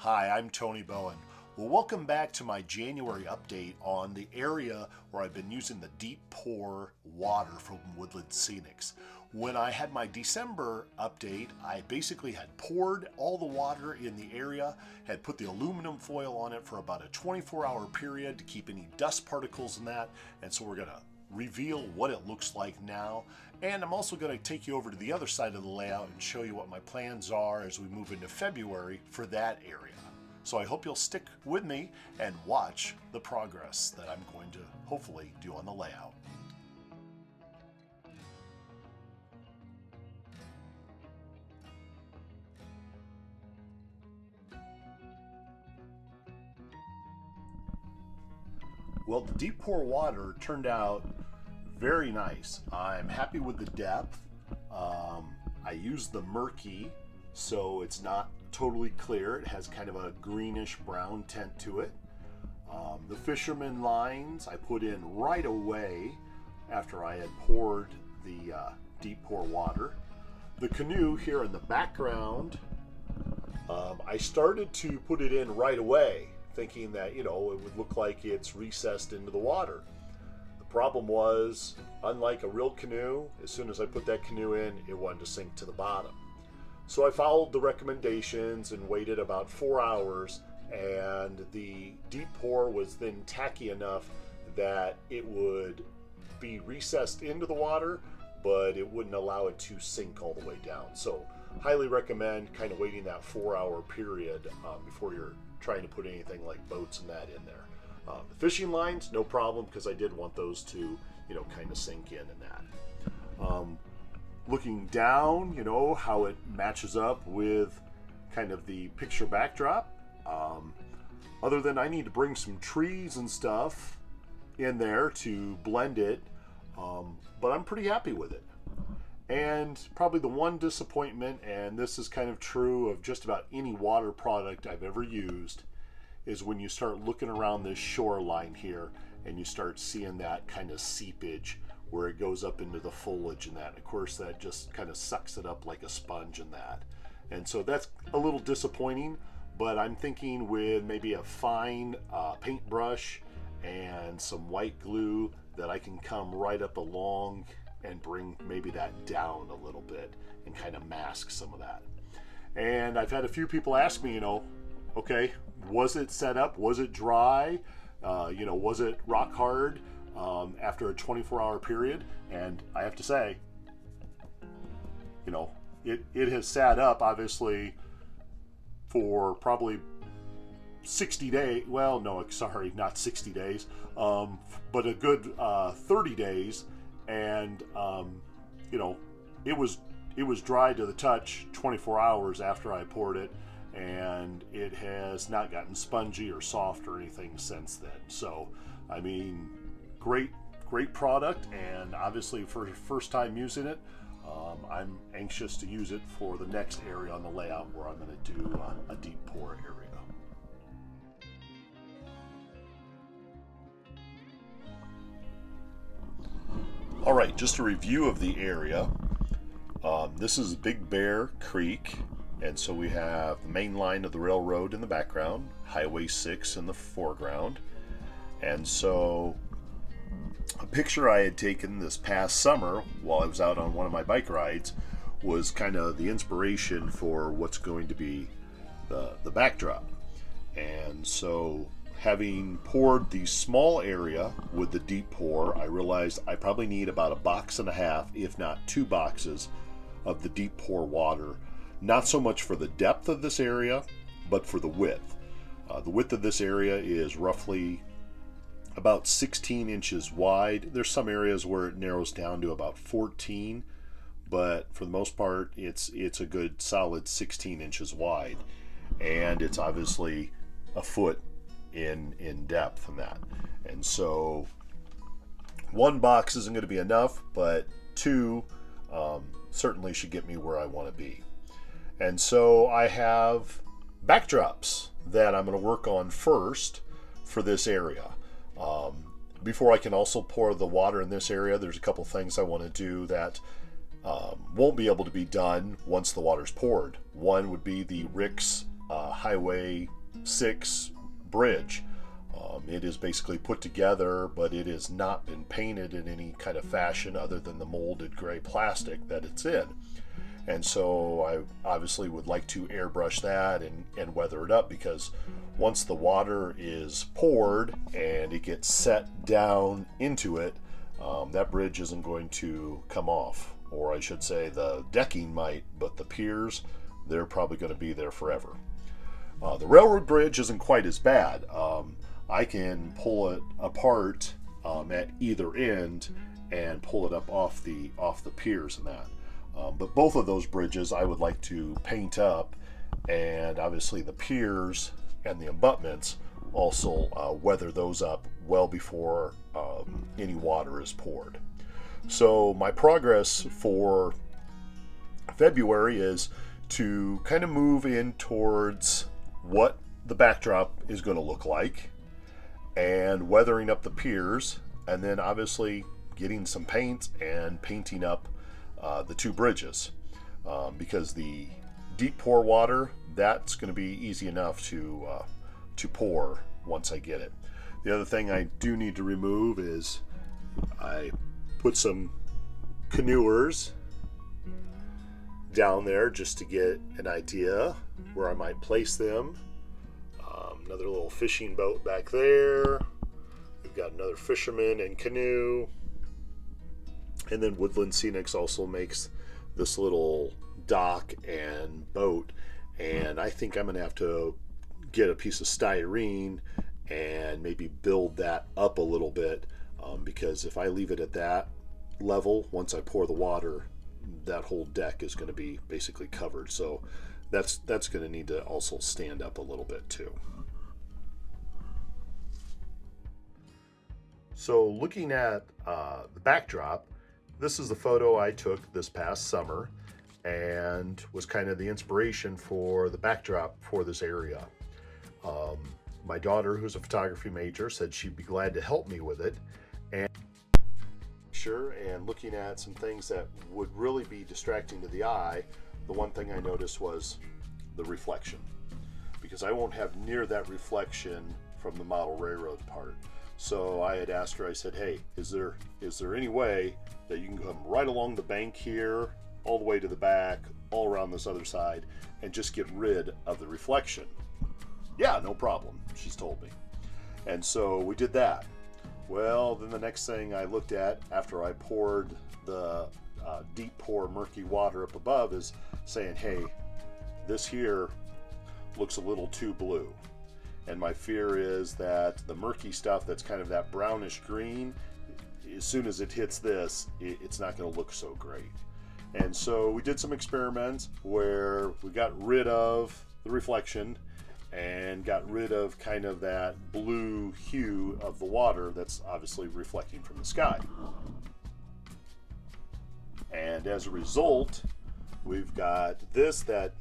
Hi, I'm Tony Bowen. Well, welcome back to my January update on the area where I've been using the deep pour water from Woodland Scenics. When I had my December update, I basically had poured all the water in the area, had put the aluminum foil on it for about a 24-hour period to keep any dust particles in that, and so we're going to reveal what it looks like now. And I'm also going to take you over to the other side of the layout and show you what my plans are as we move into February for that area. So I hope you'll stick with me and watch the progress that I'm going to hopefully do on the layout. Well, the deep pour water turned out very nice. I'm happy with the depth. I used the murky, so it's not totally clear. It has kind of a greenish brown tint to it. The fisherman lines I put in right away after I had poured the deep pour water. The canoe here in the background, I started to put it in right away, thinking that, it would look like it's recessed into the water. The problem was, unlike a real canoe, as soon as I put that canoe in, it wanted to sink to the bottom. So I followed the recommendations and waited about 4 hours, and the deep pour was then tacky enough that it would be recessed into the water, but it wouldn't allow it to sink all the way down. So highly recommend kind of waiting that 4-hour period before you're trying to put anything like boats and that in there. The fishing lines, no problem, because I did want those to, kind of sink in and that. Looking down, how it matches up with kind of the picture backdrop. Other than I need to bring some trees and stuff in there to blend it, but I'm pretty happy with it. And probably the one disappointment, and this is kind of true of just about any water product I've ever used, is when you start looking around this shoreline here and you start seeing that kind of seepage where it goes up into the foliage and that. And of course, that just kind of sucks it up like a sponge and that. And so that's a little disappointing, but I'm thinking with maybe a fine paintbrush and some white glue that I can come right up along and bring maybe that down a little bit and kind of mask some of that. And I've had a few people ask me, okay, was it set up? Was it dry? Was it rock hard after a 24-hour period? And I have to say, it has sat up obviously for probably 60 days. Well, no, sorry, not 60 days, but a good 30 days. And it was dry to the touch 24 hours after I poured it, and it has not gotten spongy or soft or anything since then. So, I mean, great product, and obviously for your first time using it, I'm anxious to use it for the next area on the layout where I'm going to do a deep pour area. All right, just a review of the area. This is Big Bear Creek, and so we have the main line of the railroad in the background, Highway 6 in the foreground. And so a picture I had taken this past summer while I was out on one of my bike rides was kind of the inspiration for what's going to be the backdrop. And so having poured the small area with the deep pour, I realized I probably need about 1.5 boxes, if not 2 boxes, of the deep pour water. Not so much for the depth of this area, but for the width. The width of this area is roughly about 16 inches wide. There's some areas where it narrows down to about 14, but for the most part, it's a good solid 16 inches wide. And it's obviously a foot in depth from that. And so 1 box isn't going to be enough, but 2 certainly should get me where I want to be. And so I have backdrops that I'm going to work on first for this area. Before I can also pour the water in this area, there's a couple things I want to do that won't be able to be done once the water's poured. One would be the Rix Highway 6 bridge. It is basically put together, but it has not been painted in any kind of fashion other than the molded gray plastic that it's in. And so I obviously would like to airbrush that and weather it up, because once the water is poured and it gets set down into it, that bridge isn't going to come off. Or I should say the decking might, but the piers, they're probably going to be there forever. The railroad bridge isn't quite as bad. I can pull it apart at either end and pull it up off the piers and that. But both of those bridges I would like to paint up, and obviously the piers and the abutments also weather those up well before any water is poured. So my progress for February is to kind of move in towards what the backdrop is going to look like, and weathering up the piers, and then obviously getting some paint and painting up the two bridges, because the deep pour water, that's going to be easy enough to pour once I get it. The other thing I do need to remove is I put some canoers down there just to get an idea where I might place them. Another little fishing boat back there. We've got another fisherman and canoe. And then Woodland Scenics also makes this little dock and boat. And I think I'm going to have to get a piece of styrene and maybe build that up a little bit, because if I leave it at that level, once I pour the water, that whole deck is going to be basically covered. So that's going to need to also stand up a little bit too. So looking at the backdrop, this is the photo I took this past summer and was kind of the inspiration for the backdrop for this area. My daughter, who's a photography major, said she'd be glad to help me with it. And looking at some things that would really be distracting to the eye, the one thing I noticed was the reflection, because I won't have near that reflection from the model railroad part. So I had asked her, I said, hey, is there any way that you can come right along the bank here, all the way to the back, all around this other side, and just get rid of the reflection? Yeah, no problem, she's told me. And so we did that. Well, then the next thing I looked at after I poured the deep pour murky water up above is saying, hey, this here looks a little too blue. And my fear is that the murky stuff that's kind of that brownish green, as soon as it hits this, it's not going to look so great. And so we did some experiments where we got rid of the reflection and got rid of kind of that blue hue of the water that's obviously reflecting from the sky. And as a result, we've got this that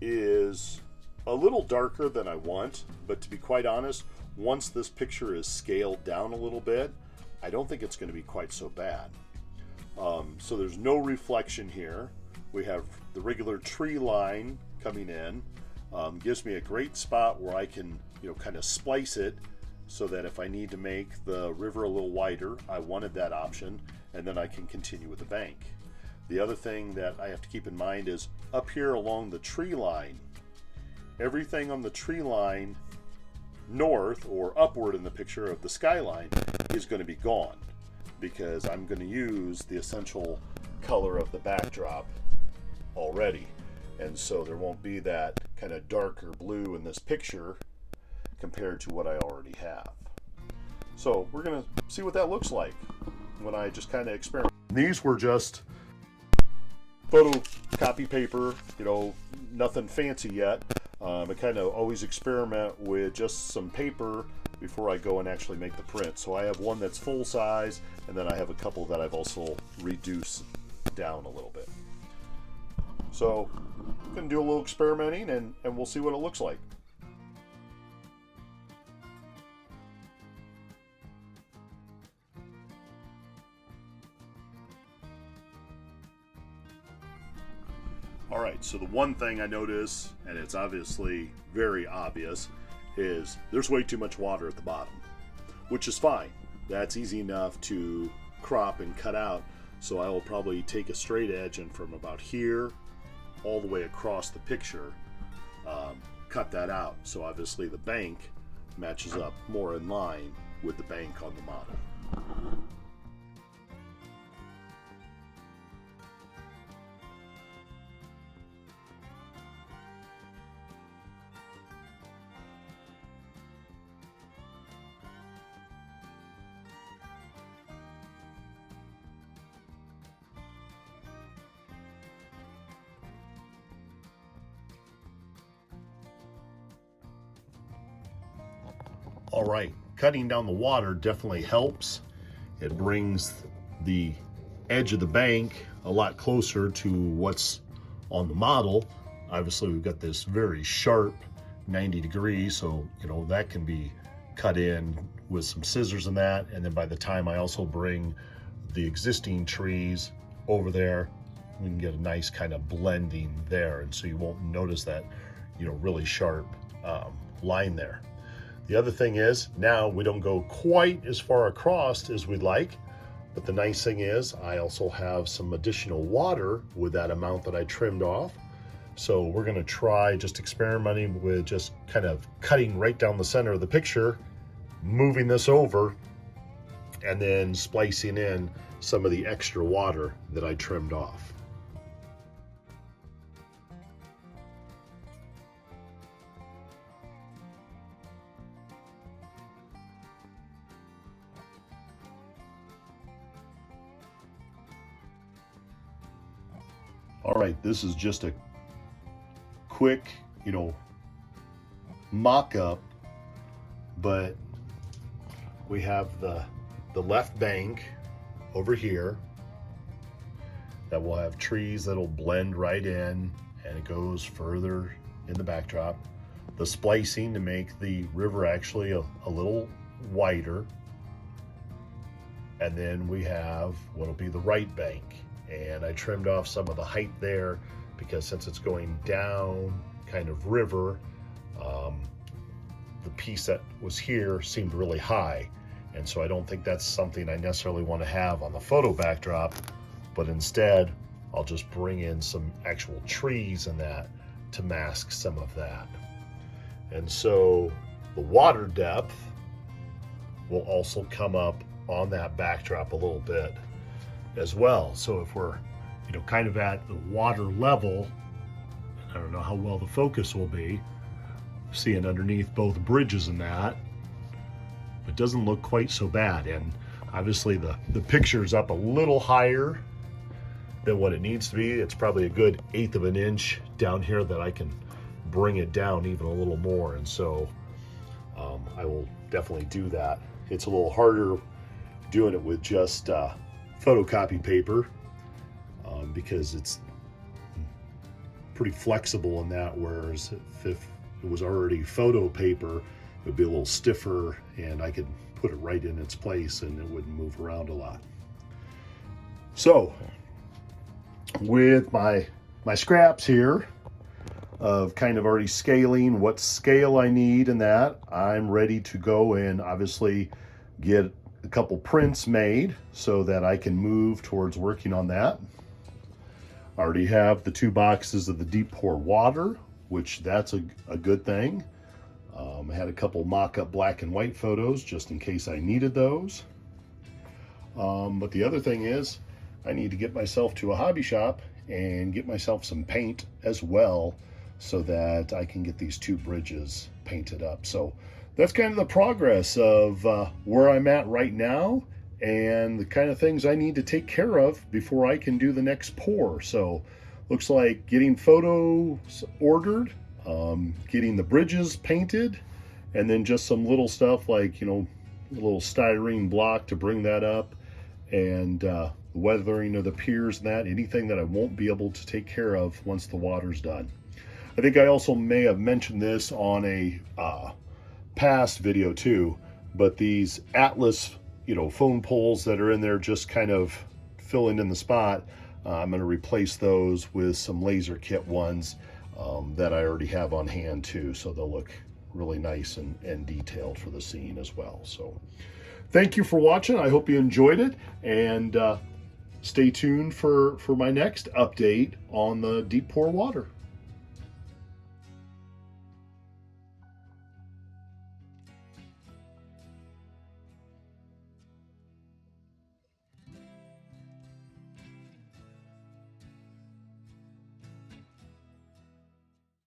is a little darker than I want, but to be quite honest, once this picture is scaled down a little bit, I don't think it's going to be quite so bad. So there's no reflection here. We have the regular tree line coming in. Gives me a great spot where I can, kind of splice it so that if I need to make the river a little wider, I wanted that option, and then I can continue with the bank. The other thing that I have to keep in mind is up here along the tree line, everything on the tree line north or upward in the picture of the skyline is going to be gone, because I'm going to use the essential color of the backdrop already. And so there won't be that kind of darker blue in this picture compared to what I already have. So we're going to see what that looks like when I just kind of experiment. These were just photocopy paper, nothing fancy yet. I kind of always experiment with just some paper before I go and actually make the print. So I have one that's full size, and then I have a couple that I've also reduced down a little bit. So I'm going to do a little experimenting, and we'll see what it looks like. All right, so the one thing I notice, and it's obviously very obvious, is there's way too much water at the bottom, which is fine. That's easy enough to crop and cut out. So I will probably take a straight edge and from about here all the way across the picture, cut that out. So obviously the bank matches up more in line with the bank on the model. All right, cutting down the water definitely helps. It brings the edge of the bank a lot closer to what's on the model. Obviously, we've got this very sharp 90 degrees, so that can be cut in with some scissors and that. And then by the time I also bring the existing trees over there, we can get a nice kind of blending there, and so you won't notice that really sharp line there. The other thing is, now we don't go quite as far across as we'd like, but the nice thing is I also have some additional water with that amount that I trimmed off. So we're gonna try just experimenting with just kind of cutting right down the center of the picture, moving this over, and then splicing in some of the extra water that I trimmed off. All right, this is just a quick, mock-up, but we have the left bank over here that will have trees that'll blend right in, and it goes further in the backdrop. The splicing to make the river actually a little wider. And then we have what'll be the right bank. And I trimmed off some of the height there because since it's going down kind of river, the piece that was here seemed really high. And so I don't think that's something I necessarily want to have on the photo backdrop, but instead I'll just bring in some actual trees and that to mask some of that. And so the water depth will also come up on that backdrop a little bit as well. So if we're kind of at the water level, I don't know how well the focus will be, seeing underneath both bridges and that, it doesn't look quite so bad. And obviously the picture's up a little higher than what it needs to be. It's probably a good 1/8 of an inch down here that I can bring it down even a little more. And so I will definitely do that. It's a little harder doing it with just photocopy paper because it's pretty flexible in that, whereas if it was already photo paper, it would be a little stiffer and I could put it right in its place and it wouldn't move around a lot. So with my scraps here of kind of already scaling what scale I need and that, I'm ready to go and obviously get a couple prints made so that I can move towards working on that. I already have the 2 boxes of the deep pour water, which that's a good thing. I had a couple mock-up black and white photos just in case I needed those. But the other thing is I need to get myself to a hobby shop and get myself some paint as well so that I can get these 2 bridges painted up. So that's kind of the progress of where I'm at right now and the kind of things I need to take care of before I can do the next pour. So looks like getting photos ordered, getting the bridges painted, and then just some little stuff like, a little styrene block to bring that up, and the weathering of the piers and that, anything that I won't be able to take care of once the water's done. I think I also may have mentioned this on a past video too, but these Atlas, phone poles that are in there just kind of filling in the spot, I'm going to replace those with some laser kit ones that I already have on hand too, so they'll look really nice and detailed for the scene as well. So thank you for watching. I hope you enjoyed it, and stay tuned for my next update on the deep pour water.